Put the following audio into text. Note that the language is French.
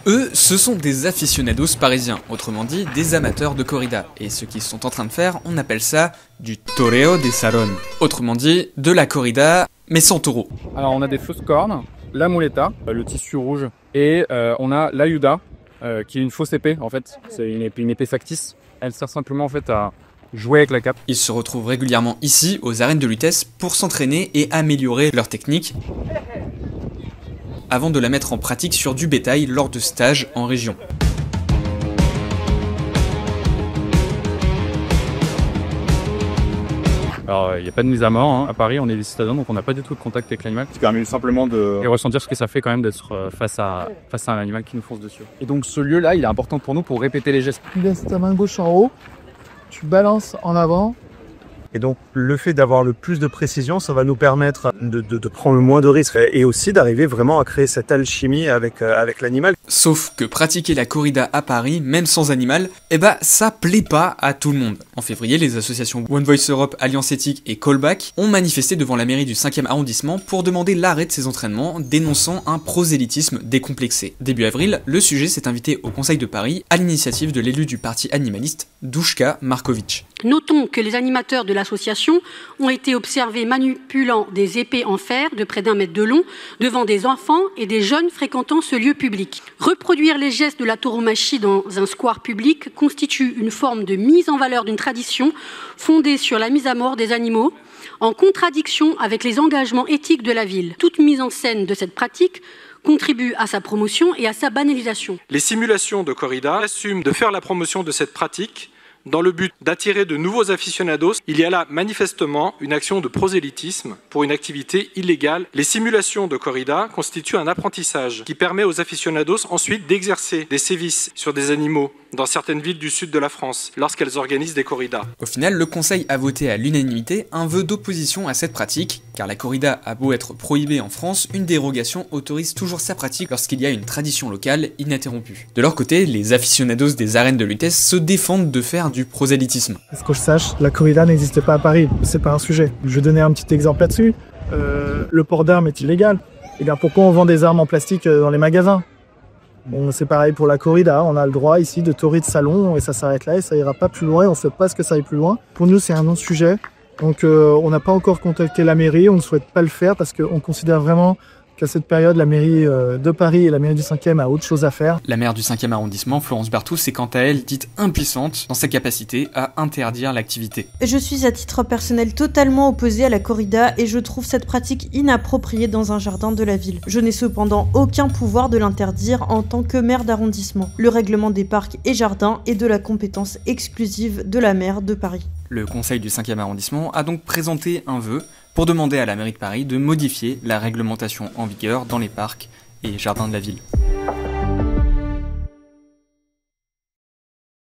Eux, ce sont des aficionados parisiens, autrement dit des amateurs de corrida. Et ce qu'ils sont en train de faire, on appelle ça du toreo de salón. Autrement dit, de la corrida, mais sans taureau. Alors on a des fausses cornes, la muleta, le tissu rouge, et on a l'ayuda, qui est une fausse épée en fait. C'est une épée factice. Elle sert simplement en fait à jouer avec la cape. Ils se retrouvent régulièrement ici, aux arènes de Lutèce, pour s'entraîner et améliorer leur technique, avant de la mettre en pratique sur du bétail lors de stages en région. Alors il n'y a pas de mise à mort, hein. À Paris on est des citadins donc on n'a pas du tout de contact avec l'animal. Ce qui permet simplement de... Et ressentir ce que ça fait quand même d'être face à un animal qui nous fonce dessus. Et donc ce lieu là il est important pour nous pour répéter les gestes. Tu laisses ta main gauche en haut, tu balances en avant. Et donc le fait d'avoir le plus de précision, ça va nous permettre de prendre le moins de risques et aussi d'arriver vraiment à créer cette alchimie avec l'animal. Sauf que pratiquer la corrida à Paris, même sans animal, ça plaît pas à tout le monde. En février, les associations One Voice Europe, Alliance Éthique et Callback ont manifesté devant la mairie du 5e arrondissement pour demander l'arrêt de ces entraînements, dénonçant un prosélytisme décomplexé. Début avril, le sujet s'est invité au Conseil de Paris à l'initiative de l'élu du parti animaliste, Duška Marković. Notons que les animateurs de l'association ont été observés manipulant des épées en fer de près d'1 mètre de long devant des enfants et des jeunes fréquentant ce lieu public. Reproduire les gestes de la tauromachie dans un square public constitue une forme de mise en valeur d'une tradition fondée sur la mise à mort des animaux, en contradiction avec les engagements éthiques de la ville. Toute mise en scène de cette pratique contribue à sa promotion et à sa banalisation. Les simulations de corrida assument de faire la promotion de cette pratique dans le but d'attirer de nouveaux aficionados. Il y a là manifestement une action de prosélytisme pour une activité illégale. Les simulations de corrida constituent un apprentissage qui permet aux aficionados ensuite d'exercer des sévices sur des animaux dans certaines villes du sud de la France lorsqu'elles organisent des corridas. Au final, le Conseil a voté à l'unanimité un vœu d'opposition à cette pratique, car la corrida a beau être prohibée en France, une dérogation autorise toujours sa pratique lorsqu'il y a une tradition locale ininterrompue. De leur côté, les aficionados des arènes de Lutèce se défendent de faire du prosélytisme. À ce que je sache, la corrida n'existe pas à Paris, c'est pas un sujet. Je vais donner un petit exemple là-dessus. Le port d'armes est illégal. Et bien pourquoi on vend des armes en plastique dans les magasins ? Bon, c'est pareil pour la corrida, on a le droit ici de taurer de salon et ça s'arrête là et ça ira pas plus loin, on ne souhaite pas que ça aille plus loin. Pour nous c'est un non-sujet, donc on n'a pas encore contacté la mairie, on ne souhaite pas le faire parce qu'on considère vraiment qu'à cette période, la mairie de Paris et la mairie du 5e a autre chose à faire. La maire du 5e arrondissement, Florence Berthous, est quant à elle dite impuissante dans sa capacité à interdire l'activité. Je suis à titre personnel totalement opposée à la corrida et je trouve cette pratique inappropriée dans un jardin de la ville. Je n'ai cependant aucun pouvoir de l'interdire en tant que maire d'arrondissement. Le règlement des parcs et jardins est de la compétence exclusive de la maire de Paris. Le conseil du 5e arrondissement a donc présenté un vœu pour demander à la mairie de Paris de modifier la réglementation en vigueur dans les parcs et jardins de la ville.